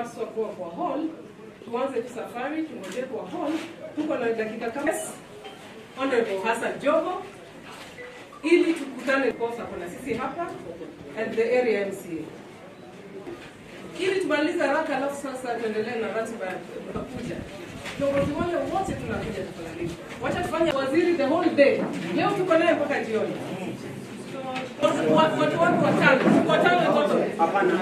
tunapaswa kuwa kwa hall, tuanze safari, tungoje kwa hall, tuko na dakika kama Honorable Hassan Joho, ili tukutane kosa kuna sisi hapa and the area MCA. Ili tumaliza haraka, alafu sasa tuendelee na ratiba ya kuja. Viongozi wale wote tunakuja tukalini. Wacha tufanye waziri the whole day. Leo tuko naye mpaka jioni. Watu watano. Hapana,